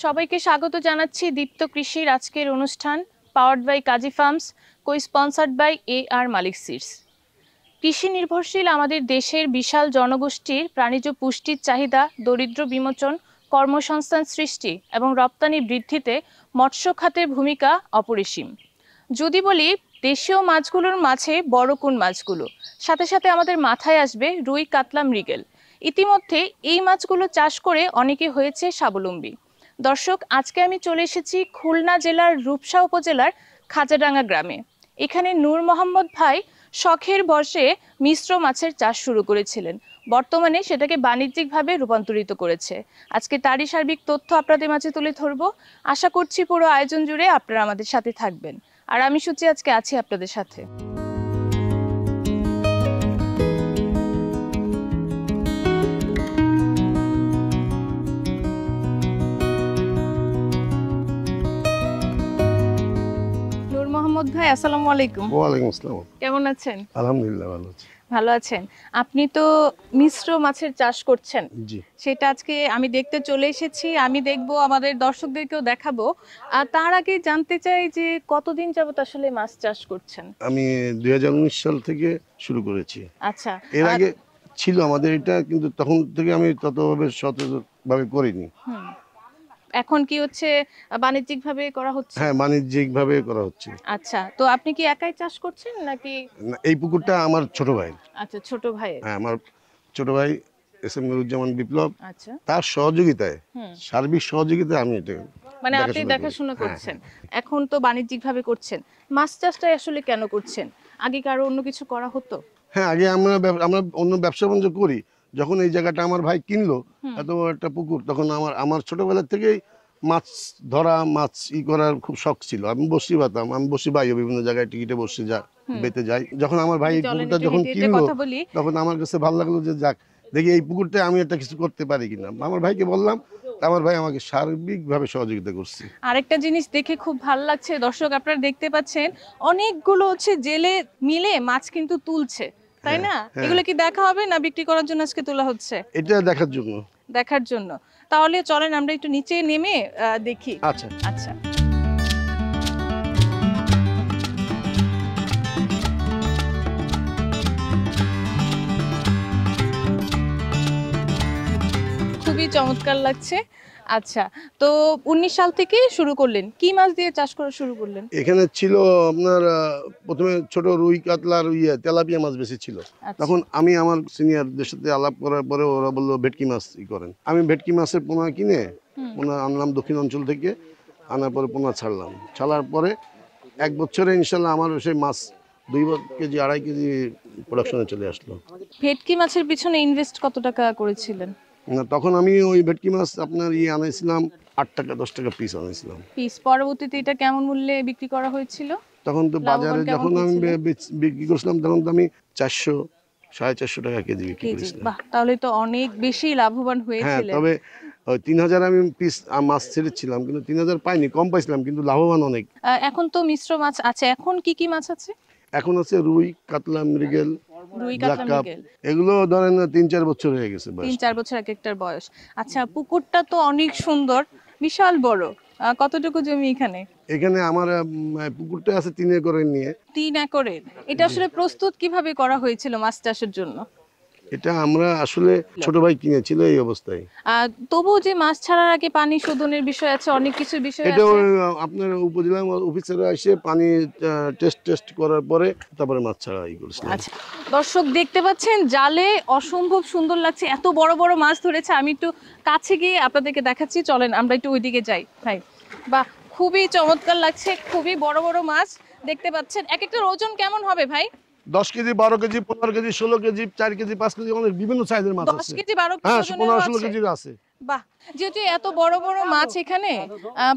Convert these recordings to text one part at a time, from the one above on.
সবাইকে স্বাগত জানাচ্ছি দীপ্ত কৃষির আজকের অনুষ্ঠান powered by Kazi farms, cosponsored by আর মালিক সিডস। কৃষি নির্ভরশীল আমাদের দেশের বিশাল জনগোষ্ঠীর প্রাণীজ পুষ্টির চাহিদা, দরিদ্র বিমোচন, কর্মসংস্থান সৃষ্টি এবং রপ্তানি বৃদ্ধিতে মৎস্য খাতের ভূমিকা অপরিসীম। যদি বলি দেশীয় মাছগুলোর মাঝে বড় কোন মাছগুলো, সাথে সাথে আমাদের মাথায় আসবে রুই, কাতলা, মৃগেল। ইতিমধ্যে এই মাছগুলো চাষ করে অনেকে হয়েছে স্বাবলম্বী। দর্শক, আজকে আমি চলে এসেছি খুলনা জেলার রূপসা উপজেলার খাজাডাঙ্গা গ্রামে। এখানে নূর মোহাম্মদ ভাই শখের বশে মিশ্র মাছের চাষ শুরু করেছিলেন, বর্তমানে সেটাকে বাণিজ্যিকভাবে রূপান্তরিত করেছে। আজকে তারই সার্বিক তথ্য আপনাদের মাঝে তুলে ধরব। আশা করছি পুরো আয়োজন জুড়ে আপনারা আমাদের সাথে থাকবেন। আর আমি সূচি আজকে আছি আপনাদের সাথে। মোহাম্মদ ভাই, আসসালামু আলাইকুম। ওয়ালাইকুম আসসালাম। কেমন আছেন? আলহামদুলিল্লাহ ভালো আছি। ভালো আছেন? আপনি তো মিশ্র মাছের চাষ করছেন। জি। সেটা আজকে আমি দেখতে চলে এসেছি, আমি দেখবো, আমাদের দর্শকদেরকেও দেখাবো। আর তার আগে জানতে চাই যে কতদিন যাবত আসলে মাছ চাষ করছেন? আমি 2019 সাল থেকে শুরু করেছি। আচ্ছা। এর আগে ছিল আমাদের এটা, কিন্তু তখন থেকে আমি ততভাবে সচেতনভাবে করিনি। এখন কি হচ্ছে, বাণিজ্যিক ভাবে করা হচ্ছে? হ্যাঁ, বাণিজ্যিক ভাবে করা হচ্ছে। আচ্ছা, তো আপনি কি একাই চাষ করছেন নাকি? এই পুকুরটা আমার ছোট ভাই। আচ্ছা, ছোট ভাই। হ্যাঁ, আমার ছোট ভাই এস.এম. নুরুজ্জামান বিপ্লব। আচ্ছা, তার সহযোগিতায়, সার্বিক সহযোগিতায় আমি এটা মানে আপনি দেখাশোনা করছেন। এখন তো বাণিজ্যিক ভাবে করছেন। মাছ চাষটা আসলে কেন করছেন? আগে কারো অন্য কিছু করা হতো? হ্যাঁ, আগে আমরা অন্য ব্যবসা বাণিজ্য করি। যখন এই জায়গাটা আমার ভাই কিনলো, এত বড় একটা পুকুর, তখন আমার ছোটবেলা থেকেই মাছ ধরা, মাছ করার খুব শখ ছিল। আমি বসি বাতাম, আমি বসি বাইও বিভিন্ন জায়গায় টিকিটে বসে বেতে যাই। যখন আমার ভাই এই পুকুরটা যখন কিনলো, তখন আমার কাছে ভালো লাগলো যে যাক, দেখি এই পুকুরটা আমি একটা কিছু করতে পারি কিনা। আমার ভাইকে বললাম, আমার ভাই আমাকে সার্বিকভাবে সহযোগিতা করছে। আরেকটা জিনিস দেখে খুব ভালো লাগছে, দর্শক আপনারা দেখতে পাচ্ছেন, অনেকগুলো হচ্ছে জেলে মিলে মাছ কিন্তু তুলছে, তাই না? এগুলো কি দেখা হবে না বিক্রি করার জন্য আজকে তোলা হচ্ছে? এটা দেখার জন্য। দেখার জন্য। তাহলে চলেন আমরা একটু নিচে নেমে দেখি। আচ্ছা আচ্ছা। খুবই চমৎকার লাগছে। আচ্ছা, তো 19 সাল থেকে শুরু করলেন, কি মাছ দিয়ে চাষ করা শুরু করলেন? এখানে ছিল আপনার প্রথমে ছোট রুই, কাতলা আর তেলাপিয়া মাছ বেশি ছিল। তখন আমি আমার সিনিয়রদের সাথে আলাপ করার পরে ওরা বললো ভেটকি মাছ করেন। আমি ভেটকি মাছের পোনা কিনে পোনা আনলাম দক্ষিণ অঞ্চল থেকে, আনার পরে পোনা ছাড়ার পরে 1 বছরে ইনশাল্লাহ আমার সেই মাছ 2 কেজি 2.5 কেজি প্রোডাকশনে চলে আসলো। ভেটকি মাছের পিছনে ইনভেস্ট কত টাকা করেছিলেন? তখন আমি ওই ভেটকি মাছ আপনার আনাইছিলাম 8 টাকা 10 টাকা পিস আনাইছিলাম পিস। পরবর্তীতে এটা কেমন মূল্যে বিক্রি করা হয়েছিল? তখন তো বাজারে যখন আমি বিক্রি করছিলাম, তখন তো আমি 400 450 টাকা কেজি বিক্রি করেছিলাম। বাহ, তাহলে তো অনেক বেশি লাভবান হয়েছিলেন। হ্যাঁ, তবে 3000 আমি পিস মাছ ছেড়েছিলাম, কিন্তু 3000 পাইনি, কম পাইছিলাম, কিন্তু লাভবান অনেক। এখন তো মিশ্র মাছ আছে, এখন কি কি মাছ আছে? এখন আছে রুই, কাতলা, মৃগেল, ব্ল্যাক কাপ। এগুলো ধরেন 3-4 বছর হয়ে গেছে বয়স। 3-4 বছর এক একটার বয়স। আচ্ছা, পুকুরটা তো অনেক সুন্দর, বিশাল বড়। কতটুকু জমি এখানে? এখানে আমার পুকুরটা আছে 3 একরের নিয়ে। 3 একরের। এটা আসলে প্রস্তুত কিভাবে করা হয়েছিল মাছ চাষের জন্য? এটা আমরা আসলে ছোট ভাই কিনেছিল এই অবস্থায়। তবু যে মাছ ছাড়ার আগে পানি শোধনের বিষয় আছে, অনেক কিছু বিষয় আছে। এটা আপনার উপজেলা অফিসাররা এসে পানি টেস্ট করার পরে তারপরে মাছ ছাড়া করেছে। আচ্ছা, দর্শক দেখতে পাচ্ছেন জালে অসম্ভব সুন্দর লাগছে, এত বড় বড় মাছ ধরেছে। আমি একটু কাছে গিয়ে আপনাদেরকে দেখাচ্ছি, চলেন আমরা একটু ওইদিকে যাই। ভাই, বাহ, খুবই চমৎকার লাগছে, খুবই বড় বড় মাছ দেখতে পাচ্ছেন। এক একটার ওজন কেমন হবে ভাই? 10 KG, 12 KG, 15 KG, 16 KG, 4 KG, 5 KG, অনেক বিভিন্ন সাইজের মাছ আছে। 10 কেজি 12 কেজি, হ্যাঁ, 15-16 কেজির আছে। বাহ, যেহেতু এত বড় বড় মাছ এখানে,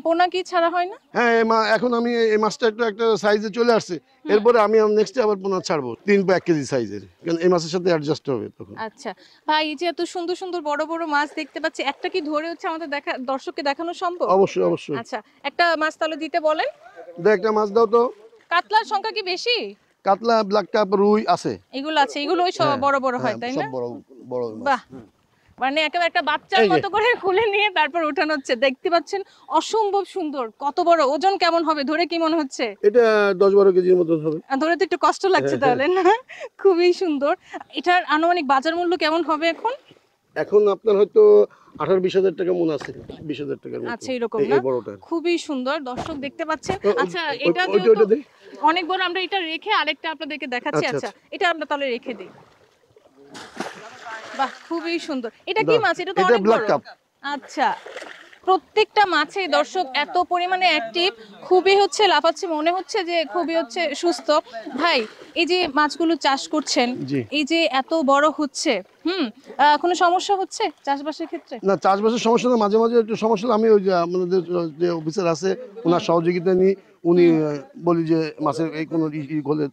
পোনা কি ছাড়া হয় না? হ্যাঁ, এখন আমি এই মাছটা একটা সাইজে চলে আসছে, এরপরে আমি নেক্সট আবার পোনা ছাড়বো 3 বা 1 কেজি সাইজের, কারণ এই মাছের সাথে অ্যাডজাস্ট হবে তখন। আচ্ছা ভাই, এই যে এত সুন্দর সুন্দর বড় বড় মাছ দেখতে পাচ্ছি, একটা কি ধরে হচ্ছে আমাদের দর্শককে দেখানো সম্ভব? অবশ্যই অবশ্যই। আচ্ছা, একটা মাছ তাহলে দিতে বলেন। একটা মাছ দাও তো। কাতলার সংখ্যা কি বেশি? কাতলা, ব্ল্যাক কাপ, রুই আছে। এগুলো আছে, এগুলো ওই সব বড় বড় হয়, তাই না? সব বড় বড় মাছ। বাহ, মানে একেবারে একটা বাচ্চার মতো করে খুলে নিয়ে তারপর উঠানো হচ্ছে, দেখতে পাচ্ছেন অসম্ভব সুন্দর। কত বড়, ওজন কেমন হবে ধরে কি মনে হচ্ছে? এটা 10-12 কেজির মতো হবে। ধরে তো একটু কষ্ট লাগছে তাহলে না? খুবই সুন্দর। এটার আনুমানিক বাজার মূল্য কেমন হবে এখন? এখন আপনার হয়তো 18-20 হাজার টাকা মন আছে, 20 হাজার টাকার মতো। আচ্ছা এরকম না, খুবই সুন্দর দর্শক দেখতে পাচ্ছেন। আচ্ছা এটা অনেক বড়, আমরা এটা রেখে আরেকটা আপনাদেরকে দেখাচ্ছি। আচ্ছা এটা আমরা তাহলে রেখে দিই। বাহ খুবই সুন্দর। এটা কি মাছ? এটা তো অনেক বড়। আচ্ছা প্রত্যেকটা মাছে দর্শক এত পরিমাণে অ্যাক্টিভ, খুবই হচ্ছে লাফাচ্ছে, মনে হচ্ছে যে খুবই হচ্ছে সুস্থ। ভাই এই যে মাছগুলো চাষ করছেন, এই যে এত বড় হচ্ছে, কোনো সমস্যা হচ্ছে চাষবাসের ক্ষেত্রে? না চাষবাসের সমস্যা না, মাঝে মাঝে একটু সমস্যা। আমি ওই যে আমাদের যে অফিসার আছে ওনার সহযোগিতা নিই, উনি বলি যে মাছের এই কোনো হলে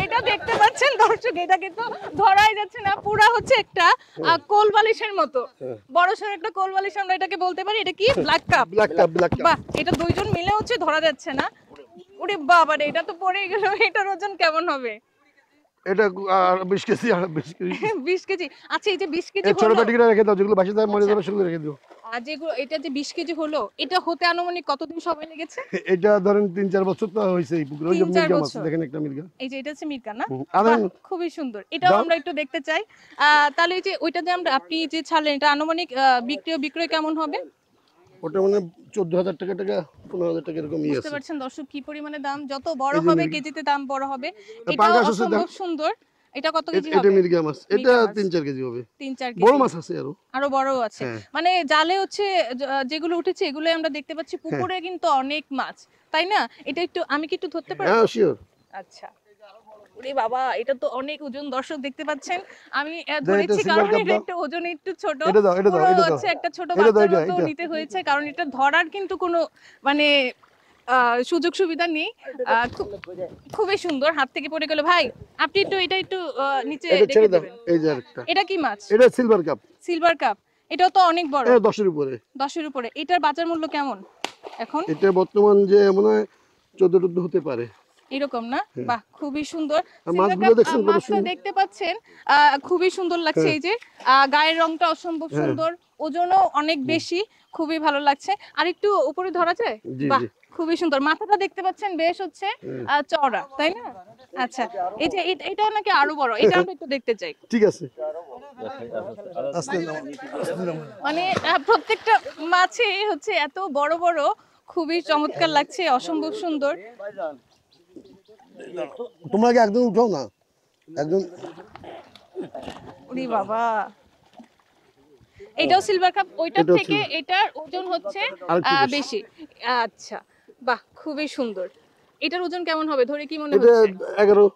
এটা দেখতে পাচ্ছেন দর্শক, এটা কিন্তু ধরাই যাচ্ছে না, পুরা হচ্ছে একটা কোল বালিশের মতো বড় সড় একটা কোল বালিশ আমরা এটাকে বলতে পারি। এটা কি ব্ল্যাক কাপ? বাহ এটা দুইজন মিলে হচ্ছে ধরা যাচ্ছে না। ওরে বাবা রে, এটা তো পড়ে গেল। এটার ওজন কেমন হবে? এটা 20 কেজি। 20 কেজি। আচ্ছা এই যে 20 কেজি ছোট প্যাকেটে রেখে দাও, যেগুলো বাসি যায় মরে যাবে সেগুলো রেখে দিও। আর যেগুলো এটা যে 20 কেজি হলো, এটা হতে আনুমানিক কতদিন সময় লেগেছে? এটা ধরেন 3-4 বছর তো হইছে। এই পুকুরে ওই যে মির্গা মাছ দেখেন, একটা মির্গা। এই যে এটা হচ্ছে মির্গা না? খুবই সুন্দর। এটাও আমরা একটু দেখতে চাই। তাহলে এই যে ওইটা যে আমরা আপনি যে ছাড়লেন, এটা আনুমানিক বিক্রয় কেমন হবে? ওটা মানে 14,000 টাকা 15,000 টাকা এরকম আছে। বুঝতে পারছেন দর্শক কি পরিমাণে দাম, যত বড় হবে কেজিতে দাম বড় হবে। এটা অসম্ভব সুন্দর। এটা কত কেজি হবে? এটা মির্গা মাছ, এটা 3-4 কেজি হবে। 3-4 কেজি। বড় মাছ আছে আরো বড়ও আছে। মানে জালে হচ্ছে যেগুলো উঠেছে এগুলো আমরা দেখতে পাচ্ছি, পুকুরে কিন্তু অনেক মাছ, তাই না? এটা একটু আমি কি একটু ধরতে পারি? হ্যাঁ শিওর। আচ্ছা ওরে বাবা, এটা তো অনেক ওজন দর্শক দেখতে পাচ্ছেন। আমি ধরেছি কারণ এটা একটু ওজন একটু ছোট, এটা হচ্ছে একটা ছোট বাচ্চার মতো নিতে হয়েছে, কারণ এটা ধরার কিন্তু কোনো মানে সুযোগ সুবিধা নেই। খুবই সুন্দর, হাত থেকে পড়ে গেল। ভাই আপনি একটু এটা একটু নিচে রেখে দিবেন। এই যে আরেকটা, এটা কি মাছ? এটা সিলভার কাপ। সিলভার কাপ, এটাও তো অনেক বড়। 10 এর উপরে। 10 এর উপরে। এটার বাজার মূল্য কেমন এখন? এটা বর্তমান যে মনে হয় 14-15 হতে পারে এরকম না? বাহ খুবই সুন্দর। মাছগুলো দেখছেন কত সুন্দর দেখতে পাচ্ছেন, খুবই সুন্দর লাগছে। এই যে গায়ের রংটা অসম্ভব সুন্দর, ওজনও অনেক বেশি, খুবই ভালো লাগছে। আর একটু উপরে ধরা যায়? বাহ খুবই সুন্দর। মাথাটা দেখতে পাচ্ছেন বেশ হচ্ছে চওড়া, তাই না? আচ্ছা এই যে এটা নাকি আরো বড়, এটা আমরা একটু দেখতে চাই। ঠিক আছে। মানে প্রত্যেকটা মাছে হচ্ছে এত বড় বড়, খুবই চমৎকার লাগছে, অসম্ভব সুন্দর। তোমরা কি একদম উঠাও না একদম? ওরে বাবা, এটাও সিলভার কাপ, ওইটার থেকে এটার ওজন হচ্ছে বেশি। আচ্ছা বাহ খুবই সুন্দর। এটার ওজন কেমন হবে ধরে কি মনে হচ্ছে? 11।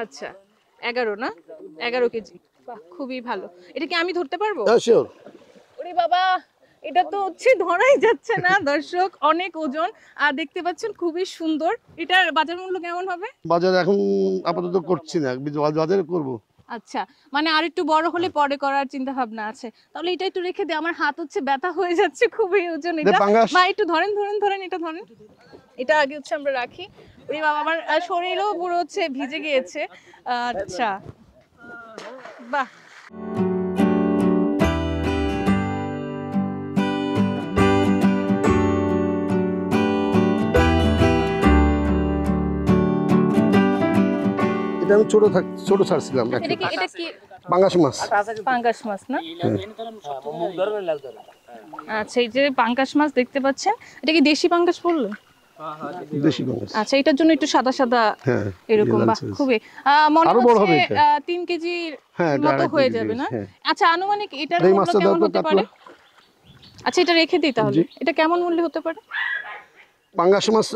আচ্ছা 11 না? 11 কেজি। বাহ খুবই ভালো। এটা কি আমি ধরতে পারবো? হ্যাঁ শিওর। ওরে বাবা, এটা তো হচ্ছে ধরাই যাচ্ছে না দর্শক, অনেক ওজন। আর দেখতে পাচ্ছেন খুবই সুন্দর। এটার বাজার মূল্য কেমন হবে? বাজার এখন আপাতত করছি না, বাজারে করব। আচ্ছা মানে আর একটু বড় হলে পরে করার চিন্তা ভাবনা আছে। তাহলে এটা একটু রেখে দে, আমার হাত হচ্ছে ব্যথা হয়ে যাচ্ছে, খুবই ওজন এটা। মা একটু ধরেন এটা ধরেন। এটা আগে হচ্ছে আমরা রাখি। ওরে বাবা, আমার শরীরও পুরো হচ্ছে ভিজে গিয়েছে। আচ্ছা বাহ আমি ছোট ছাড়ছিলাম। এটা কি পাঙ্গাস মাছ? পাঙ্গাস মাছ না? আচ্ছা এই যে পাঙ্গাস মাছ দেখতে পাচ্ছেন, এটা কি দেশি পাঙ্গাস বললেন? দেশি পাঙ্গাস। আচ্ছা এটার জন্য একটু সাদা সাদা এরকম। বাহ খুবই মনে হচ্ছে 3 কেজির মতো হয়ে যাবে না? আচ্ছা আনুমানিক এটার মূল্য কেমন হতে পারে? আচ্ছা এটা রেখে দিই তাহলে। এটা কেমন মূল্য হতে পারে? পাঙ্গাস মাছ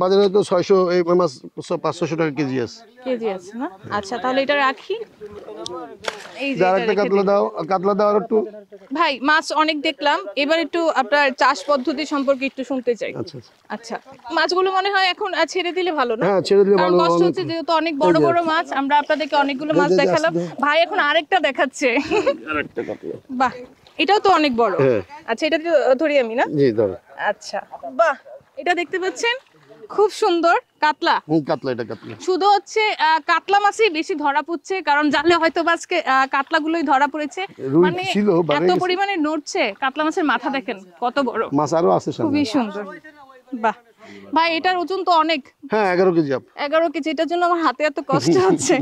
বাজারে তো 600, এই মাছ 500 টাকা কেজি আছে না? আচ্ছা তাহলে এটা রাখি। এই যে আরেকটা কাতলা দাও আর একটু। ভাই মাছ অনেক দেখলাম, এবার একটু আপনার চাষ পদ্ধতি সম্পর্কে একটু শুনতে চাই। আচ্ছা মাছগুলো মনে হয় এখন ছেড়ে দিলে ভালো না? হ্যাঁ ছেড়ে দিলে ভালো। কষ্ট হচ্ছে যেহেতু অনেক বড় বড় মাছ, আমরা আপনাদেরকে অনেকগুলো মাছ দেখালাম, ভাই এখন আরেকটা দেখাচ্ছে। আরেকটা কাতলা। বাহ এটাও তো অনেক বড়। আচ্ছা এটা ধরি আমি না? জি ধরো। আচ্ছা বাহ, এটা দেখতে পাচ্ছেন খুব সুন্দর কাতলা। কাতলা, এটা কাতলা। শুধু হচ্ছে কাতলা মাছই বেশি ধরা পড়ছে, কারণ জালে হয়তো আজকে কাতলাগুলোই ধরা পড়েছে। রুই মানে ছিল, এত পরিমাণে নড়ছে কাতলা মাছের মাথা, দেখেন কত বড়। মাছ আরো আছে সামনে। খুবই সুন্দর। বাহ ভাই, এটার ওজন তো অনেক। হ্যাঁ 11 কেজি। 11 কেজি, এটার জন্য আমার হাতে এত কষ্ট হচ্ছে।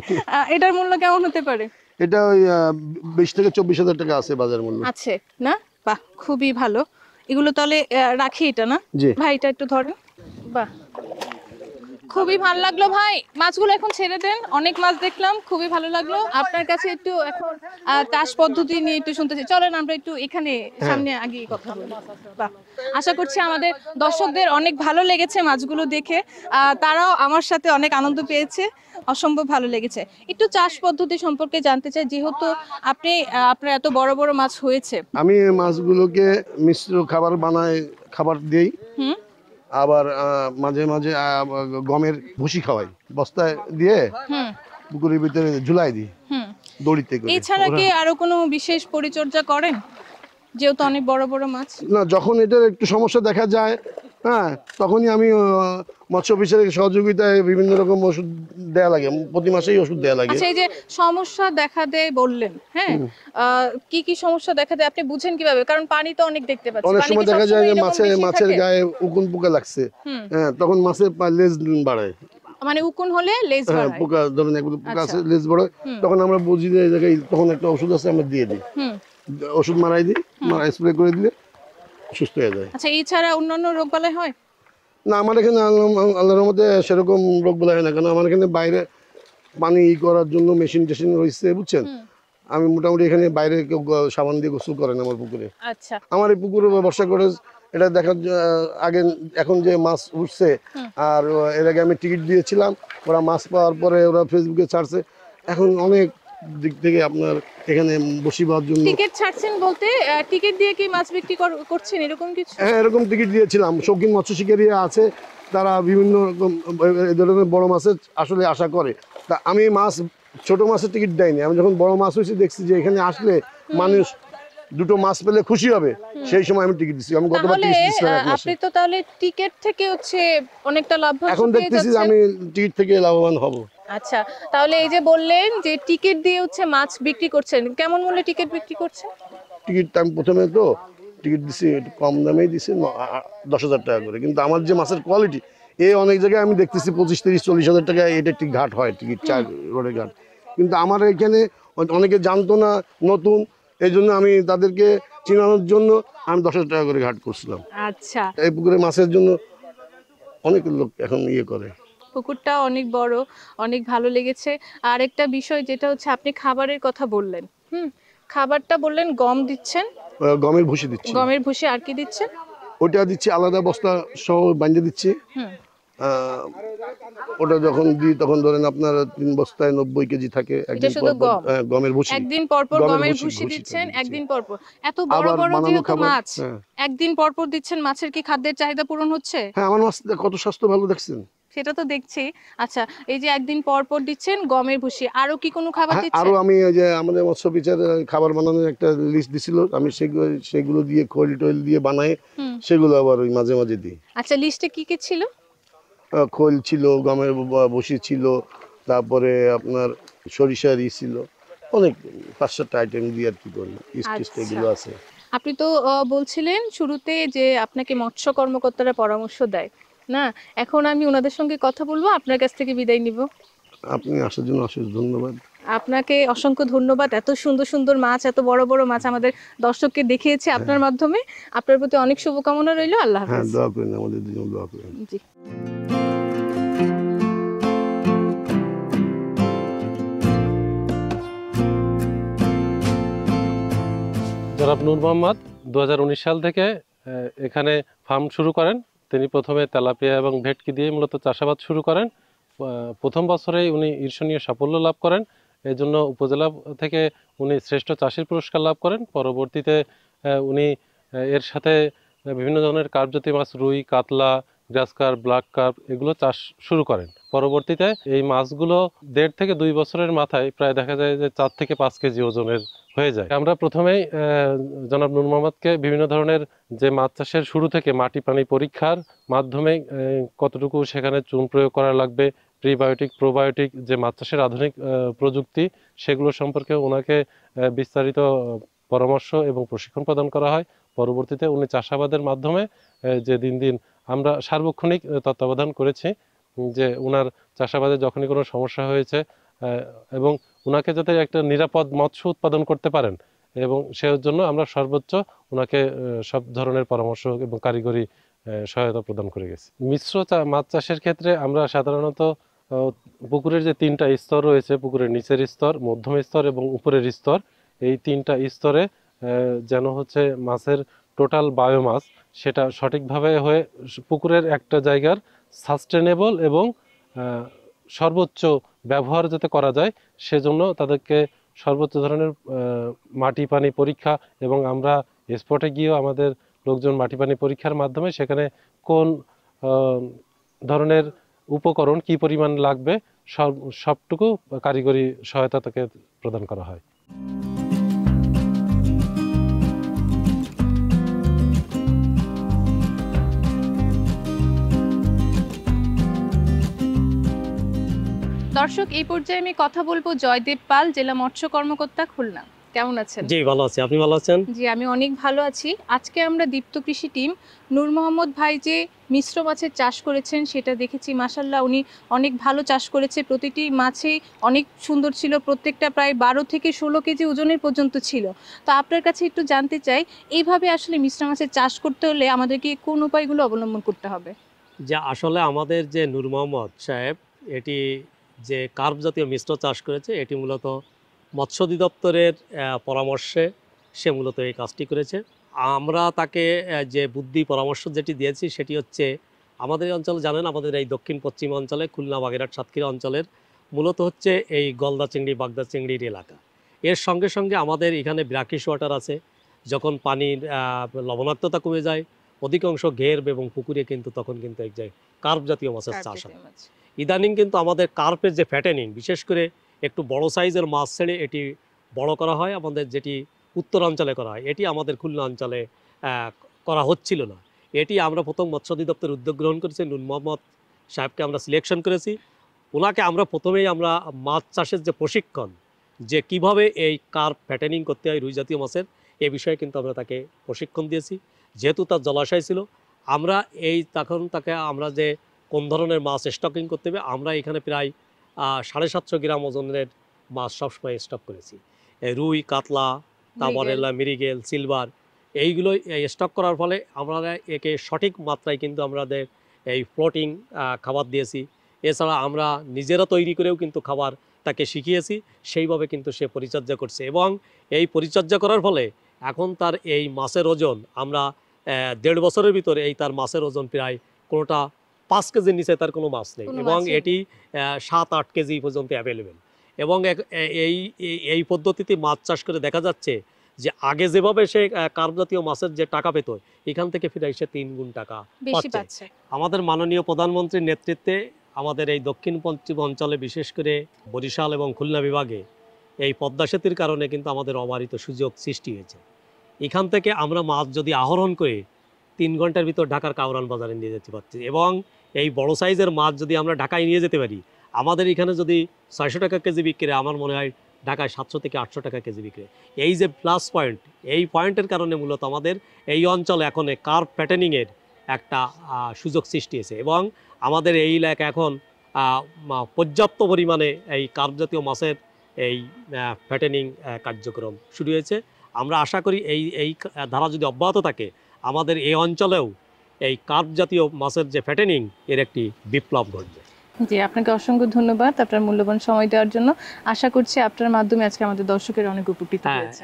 এটার মূল্য কেমন হতে পারে? এটা ওই 20 থেকে 24,000 টাকা আছে বাজার মূল্য। আছে না? বাহ, খুবই ভালো। এগুলো তাহলে রাখি, এটা না ভাই, এটা একটু ধরেন। বাহ, খুবই ভালো লাগলো ভাই। মাছগুলো এখন ছেড়ে দেন, অনেক মাছ দেখলাম, খুবই ভালো লাগলো। আপনার কাছে একটু এখন চাষ পদ্ধতি নিয়ে একটু শুনতে চাই, চলেন আমরা একটু এখানে সামনে আগে কথা বলি। বাহ, আশা করছি আমাদের দর্শকদের অনেক ভালো লেগেছে মাছগুলো দেখে, তারাও আমার সাথে অনেক আনন্দ পেয়েছে, অসম্ভব ভালো লেগেছে। একটু চাষ পদ্ধতি সম্পর্কে জানতে চাই, যেহেতু আপনি আপনার এত বড় বড় মাছ হয়েছে। আমি মাছগুলোকে মিশ্র খাবার বানাই, খাবার দিই। আবার মাঝে মাঝে গমের ভুসি খাওয়াই, বস্তায় দিয়ে পুকুরের ভিতরে ঝুলাই দিই দড়িতে করে। এছাড়া কি আরো কোনো বিশেষ পরিচর্যা করেন, যেহেতু অনেক বড় বড় মাছ? না, যখন এটার একটু সমস্যা দেখা যায়, হ্যাঁ, তখনই আমি মৎস্য অফিসের সহযোগিতায় বিভিন্ন রকম ওষুধ দেয়া লাগে, প্রতি মাসেই ওষুধ দেয়া লাগে। আচ্ছা, এই যে সমস্যা দেখা দেয় বললেন, হ্যাঁ, কি কি সমস্যা দেখা দেয় আপনি বুঝেন কিভাবে? কারণ পানি তো অনেক দেখতে পাচ্ছি, অনেক সময় দেখা যায় যে মাছের গায়ে উকুন পোকা লাগছে, হ্যাঁ, তখন মাছের লেজ বাড়ায়। মানে উকুন হলে লেজ বাড়ায়? পোকা, ধরেন একদম পোকা আছে, লেজ বাড়ায়, তখন আমরা বুঝি যে এই জায়গায় তখন একটা ওষুধ আছে, আমরা দিয়ে দিই, ওষুধ মারাই দিই, স্প্রে করে দিলে সুস্থ হয়ে যায়। আচ্ছা, এছাড়া অন্যান্য রোগবালাই হয় না? আমার এখানে আল্লাহর রহমতে সেরকম রোগ বলা হয় না, কারণ আমার এখানে বাইরে পানি করার জন্য মেশিন টেশিন রয়েছে, বুঝছেন। আমি মোটামুটি এখানে বাইরে কেউ সাবান দিয়ে গোসল করেন আমার পুকুরে। আচ্ছা, আমার এই পুকুরে বর্ষা করে এটা দেখার আগে এখন যে মাছ উঠছে, আর এর আগে আমি টিকিট দিয়েছিলাম, ওরা মাছ পাওয়ার পরে ওরা ফেসবুকে ছাড়ছে। এখন অনেক দিক থেকে আপনার এখানে বসিবার জন্য টিকিট ছাড়ছেন বলতে টিকিট দিয়ে কি মাছ বিক্রি করছেন এরকম কিছু? হ্যাঁ, এরকম টিকিট দিয়েছিলাম। শৌখিন মৎস্য শিকারীরা আছে, তারা বিভিন্ন রকম এই ধরনের বড় মাছের আসলে আশা করে। তা আমি ছোট মাছের টিকিট দেয়নি। আমি যখন বড় মাছ হয়েছে দেখছি যে এখানে আসলে মানুষ দুটো মাছ পেলে খুশি হবে, সেই সময় আমি টিকিট দিচ্ছি। আমি গতবার টিকিট দিয়েছিলাম এক মাসে। আপনি তো তাহলে টিকিট থেকে হচ্ছে অনেকটা লাভ হচ্ছে, এখন দেখতেছি যে আমি টিকিট থেকে লাভবান হব। আচ্ছা, তাহলে এই যে বললেন যে টিকিট দিয়ে হচ্ছে মাছ বিক্রি করছেন, কেমন মূল্যে টিকিট বিক্রি করছেন? টিকিট আমি প্রথমে তো টিকিট দিছি একটু কম দামেই দিছি, 10,000 টাকা করে। কিন্তু আমার যে মাছের কোয়ালিটি, অনেক জায়গায় আমি দেখতেছি 25, 30, 40,000 টাকা এটা একটি ঘাট হয়, টিকিট 4 রোডের ঘাট। কিন্তু আমার এখানে অনেকে জানতো না, নতুন, এই জন্য আমি তাদেরকে চিনানোর জন্য আমি 10,000 টাকা করে ঘাট করছিলাম। আচ্ছা, এই পুকুরে মাছের জন্য অনেক লোক এখন করে। পুকুরটা অনেক বড়, অনেক ভালো লেগেছে। আর একটা বিষয় যেটা হচ্ছে আপনি খাবারের কথা বললেন, খাবারটা বললেন গম দিচ্ছেন, গমের ভুসি দিচ্ছি। গমের ভুসি, আর কি দিচ্ছেন? ওটা দিচ্ছি আলাদা, বস্তা সহ বাঁধে দিচ্ছি। ওটা যখন দিই তখন ধরেন আপনার 3 বস্তায় 90 কেজি থাকে। একদিন পর গমের ভুসি, একদিন পর পর গমের ভুসি দিচ্ছেন, একদিন পর পর। এত বড় বড় যেহেতু মাছ, একদিন পর পর দিচ্ছেন, মাছের কি খাদ্যের চাহিদা পূরণ হচ্ছে? হ্যাঁ, আমার মাছ কত স্বাস্থ্য ভালো দেখছেন, সেটা তো দেখছি। আচ্ছা, এই যে একদিন পর পর দিচ্ছেন গমের ভুসি, আরো কি কোনো খাবার দিচ্ছেন? আরো আমি এই যে আমাদের মৎস্য অফিসের খাবার বানানোর একটা লিস্ট দিছিল, আমি সেগুলো দিয়ে খৈল টৈল দিয়ে বানাই, সেগুলো আবার ওই মাঝে মাঝে দিই। আচ্ছা, লিস্টে কি কি ছিল? খৈল ছিল, গমের ভুসি ছিল, তারপরে আপনার সরিষার ছিল, অনেক 5-7টা আইটেম দিয়ে আর কি করি, ইস্ট এগুলো আছে। আপনি তো বলছিলেন শুরুতে যে আপনাকে মৎস্য কর্মকর্তারা পরামর্শ দেয় না, এখন আমি ওনাদের সঙ্গে কথা বলবো, আপনার কাছ থেকে বিদায় নিব। আপনি আসার জন্য অশেষ ধন্যবাদ। আপনাকে অসংখ্য ধন্যবাদ। এত সুন্দর সুন্দর মাছ, এত বড় বড় মাছ আমাদের দর্শককে দেখিয়েছে আপনার মাধ্যমে। আপনার প্রতি অনেক শুভকামনা রইল। আল্লাহ হাফেজ। হ্যাঁ, দোয়া করেন, আমাদের জন্য দোয়া করেন। জি। জনাব নূর মোহাম্মদ 2019 সাল থেকে এখানে ফার্ম শুরু করেন। তিনি প্রথমে তেলাপিয়া এবং ভেটকি দিয়ে মূলত চাষাবাদ শুরু করেন। প্রথম বছরেই উনি ঈর্ষণীয় সাফল্য লাভ করেন, এই জন্য উপজেলা থেকে উনি শ্রেষ্ঠ চাষির পুরস্কার লাভ করেন। পরবর্তীতে উনি এর সাথে বিভিন্ন ধরনের কার্পজাতীয় মাছ, রুই, কাতলা, গ্রাস কার্প, ব্ল্যাক কার্প এগুলো চাষ শুরু করেন। পরবর্তীতে এই মাছগুলো 1.5 থেকে 2 বছরের মাথায় প্রায় দেখা যায় যে 4 থেকে 5 কেজি ওজনের হয়ে যায়। আমরা প্রথমেই জনাব নূর মোহাম্মদকে বিভিন্ন ধরনের যে মাছ চাষের শুরু থেকে মাটি পানি পরীক্ষার মাধ্যমে কতটুকু সেখানে চুন প্রয়োগ করা লাগবে, প্রিবায়োটিক প্রোবায়োটিক যে মাছ চাষের আধুনিক প্রযুক্তি সেগুলো সম্পর্কে ওনাকে বিস্তারিত পরামর্শ এবং প্রশিক্ষণ প্রদান করা হয়। পরবর্তীতে উনি চাষাবাদের মাধ্যমে যে দিন দিন আমরা সার্বক্ষণিক তত্ত্বাবধান করেছি যে ওনার চাষাবাদে যখনই কোনো সমস্যা হয়েছে এবং ওনাকে যাতে একটা নিরাপদ মৎস্য উৎপাদন করতে পারেন এবং সেই জন্য আমরা সর্বোচ্চ ওনাকে সব ধরনের পরামর্শ এবং কারিগরি সহায়তা প্রদান করে গেছি। মিশ্র মাছ চাষের ক্ষেত্রে আমরা সাধারণত পুকুরের যে 3টা স্তর রয়েছে, পুকুরের নিচের স্তর, মধ্যম স্তর এবং উপরের স্তর, এই 3টা স্তরে যেন হচ্ছে মাছের টোটাল বায়োমাস সেটা সঠিকভাবে হয়ে পুকুরের একটা জায়গার সাস্টেনেবল এবং সর্বোচ্চ ব্যবহার যাতে করা যায় সেজন্য তাদেরকে সর্বোচ্চ ধরনের মাটি পানি পরীক্ষা এবং আমরা স্পটে গিয়েও আমাদের লোকজন মাটি পানি পরীক্ষার মাধ্যমে সেখানে কোন ধরনের উপকরণ কি পরিমাণ লাগবে সবটুকু কারিগরি সহায়তা তাকে প্রদান করা হয়। দর্শক, এই পর্যায়ে আমি কথা বলবো জয়দেব পাল, জেলা মৎস্য কর্মকর্তা, খুলনা। কেমন আছেন? জি ভালো আছি, আপনি ভালো আছেন? জি আমি অনেক ভালো আছি। আজকে আমরা দীপ্ত কৃষি টিম নূর মোহাম্মদ ভাই যে মিশ্র মাছের চাষ করেছেন সেটা দেখেছি। মাশাআল্লাহ উনি অনেক ভালো চাষ করেছে, প্রতিটি মাছেই অনেক সুন্দর ছিল, প্রত্যেকটা প্রায় 12 থেকে 16 কেজি ওজনের পর্যন্ত ছিল। তো আপনার কাছে একটু জানতে চাই, এইভাবে আসলে মিশ্র মাছের চাষ করতে হলে আমাদেরকে কোন উপায়গুলো অবলম্বন করতে হবে? যে আসলে আমাদের যে নূর মোহাম্মদ সাহেব এটি যে কার্প জাতীয় মিশ্র চাষ করেছে এটি মূলত মৎস্য অধিদপ্তরের পরামর্শে সে মূলত এই কাজটি করেছে। আমরা তাকে যে বুদ্ধি পরামর্শ যেটি দিয়েছি সেটি হচ্ছে আমাদের এই অঞ্চলে জানেন আমাদের এই দক্ষিণ পশ্চিম অঞ্চলে খুলনা, বাগেরহাট, সাতক্ষীরা অঞ্চলের মূলত হচ্ছে এই গলদা চিংড়ি, বাগদা চিংড়ির এলাকা। এর সঙ্গে সঙ্গে আমাদের এখানে ব্র্যাকিশ ওয়াটার আছে। যখন পানির লবণাক্ততা কমে যায় অধিকাংশ ঘের এবং পুকুরে কিন্তু তখন কিন্তু এক জায়গায় কার্প জাতীয় মাছের চাষ হয়। ইদানিং কিন্তু আমাদের কার্পের যে ফ্যাটেনিং বিশেষ করে একটু বড় সাইজের মাছ ছেড়ে এটি বড় করা হয় আমাদের, যেটি উত্তরাঞ্চলে করা হয়, এটি আমাদের খুলনা অঞ্চলে করা হচ্ছিল না। এটি আমরা প্রথম মৎস্য অধিদপ্তর উদ্যোগ গ্রহণ করেছি, নূর মোহাম্মদ সাহেবকে আমরা সিলেকশন করেছি। ওনাকে আমরা প্রথমেই আমরা মাছ চাষের যে প্রশিক্ষণ, যে কিভাবে এই কার্প ফ্যাটেনিং করতে হয় রুই জাতীয় মাছের, এ বিষয়ে কিন্তু আমরা তাকে প্রশিক্ষণ দিয়েছি। যেহেতু তার জলাশয় ছিল, আমরা তখন তাকে আমরা যে কোন ধরনের মাছ স্টকিং করতে হবে, আমরা এখানে প্রায় 750 গ্রাম ওজনের মাছ সবসময় স্টক করেছি। রুই, কাতলা, তারপরে মিরিগেল, সিলভার, এইগুলো স্টক করার ফলে আমরা একে সঠিক মাত্রায় কিন্তু আমাদের এই ফ্লোটিং খাবার দিয়েছি। এছাড়া আমরা নিজেরা তৈরি করেও কিন্তু খাবার তাকে শিখিয়েছি, সেইভাবে কিন্তু সে পরিচর্যা করছে এবং এই পরিচর্যা করার ফলে এখন তার এই মাছের ওজন আমরা 1.5 বছরের ভিতরে এই তার মাছের ওজন প্রায় কোনোটা 5 কেজির নিচে তার কোনো মাছ নেই এবং এটি 7-8 কেজি পর্যন্ত অ্যাভেলেবেল। এবং এই পদ্ধতিতে মাছ চাষ করে দেখা যাচ্ছে যে আগে যেভাবে সে কার্প জাতীয় মাছের যে টাকা পেত এখান থেকে ফিরে এসে 3 গুণ টাকা পাচ্ছে। আমাদের মাননীয় প্রধানমন্ত্রীর নেতৃত্বে আমাদের এই দক্ষিণ পশ্চিম অঞ্চলে বিশেষ করে বরিশাল এবং খুলনা বিভাগে এই পদ্মা সেতুর কারণে কিন্তু আমাদের অবারিত সুযোগ সৃষ্টি হয়েছে। এখান থেকে আমরা মাছ যদি আহরণ করে 3 ঘন্টার ভিতর ঢাকার কাউরান বাজারে নিয়ে যেতে পারছি এবং এই বড় সাইজের মাছ যদি আমরা ঢাকায় নিয়ে যেতে পারি, আমাদের এখানে যদি 600 টাকা কেজি বিক্রি, আমার মনে হয় ঢাকায় 700 থেকে 800 টাকা কেজি বিক্রি। এই যে প্লাস পয়েন্ট, এই পয়েন্টের কারণে মূলত আমাদের এই অঞ্চলে এখন কার্প ফ্যাটেনিংয়ের একটা সুযোগ সৃষ্টি হয়েছে এবং আমাদের এই এলাকা এখন পর্যাপ্ত পরিমাণে এই কার্প জাতীয় মাছের এই ফ্যাটেনিং কার্যক্রম শুরু হয়েছে। আমরা আশা করি এই ধারা যদি অব্যাহত থাকে আমাদের এই অঞ্চলেও এই কার্প জাতীয় মাছের যে ফ্যাটেনিং এর একটি বিপ্লব ঘটবে। জি, আপনাকে অসংখ্য ধন্যবাদ আপনার মূল্যবান সময় দেওয়ার জন্য। আশা করছি আপনার মাধ্যমে আজকে আমাদের দর্শকের অনেক উপকৃত হয়েছে।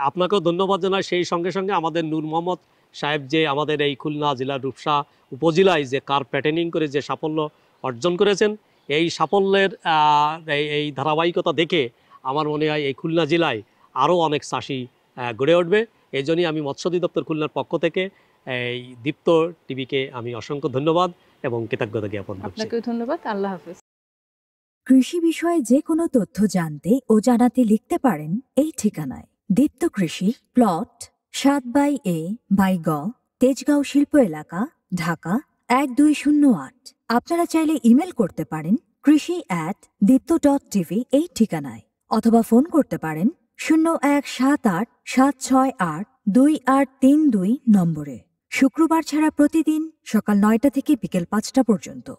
আপনাকেও ধন্যবাদ জানাই। সেই সঙ্গে সঙ্গে আমাদের নূর মোহাম্মদ সাহেব যে আমাদের এই খুলনা জেলার রূপসা উপজেলায় যে কার্প প্যাটেনিং করে যে সাফল্য অর্জন করেছেন, এই সাফল্যের এই ধারাবাহিকতা দেখে আমার মনে হয় এই খুলনা জেলায় আরও অনেক চাষি গড়ে উঠবে। এই জন্যই আমি মৎস্য অধিদপ্তর খুলনার পক্ষ থেকে এই দীপ্ত টিভিকে আমি অসংখ্য ধন্যবাদ এবং কৃতজ্ঞতা জ্ঞাপন করছি। আপনাকেও ধন্যবাদ। আল্লাহ হাফেজ। কৃষি বিষয়ে যে কোনো তথ্য জানতে ও জানাতে লিখতে পারেন এই ঠিকানায়। দীপ্ত কৃষি, প্লট 7/A/গ, তেজগাঁও শিল্প এলাকা, ঢাকা 1208। আপনারা চাইলে ইমেল করতে পারেন krishi@dipto.tv এই ঠিকানায়, অথবা ফোন করতে পারেন 0178-768-2832 নম্বরে। শুক্রবার ছাড়া প্রতিদিন সকাল 9টা থেকে বিকেল 5টা পর্যন্ত।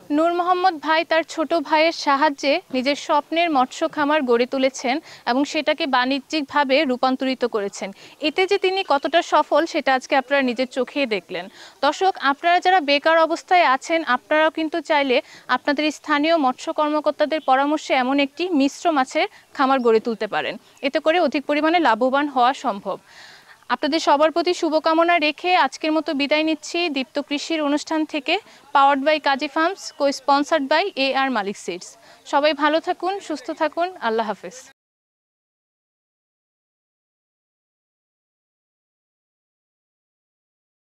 নূর মোহাম্মদ ভাই তার ছোট ভাইয়ের সাহায্যে নিজের স্বপ্নের মৎস্য খামার গড়ে তুলেছেন এবং সেটাকে বাণিজ্যিকভাবে রূপান্তরিত করেছেন। এতে যে তিনি কতটা সফল সেটা আজকে আপনারা নিজের চোখেই দেখলেন। দর্শক, আপনারা যারা বেকার অবস্থায় আছেন, আপনারাও কিন্তু চাইলে আপনাদের স্থানীয় মৎস্য কর্মকর্তাদের পরামর্শে এমন একটি মিশ্র মাছের খামার গড়ে তুলতে পারেন। এতে করে অধিক পরিমাণে লাভবান হওয়া সম্ভব। আপনাদের সবার প্রতি শুভকামনা রেখে আজকের মতো বিদায় নিচ্ছি দীপ্ত কৃষির অনুষ্ঠান থেকে, powered by Kazi farms, cosponsored by AR Malik seeds. সবাই ভালো থাকুন, সুস্থ থাকুন। আল্লাহ হাফেজ।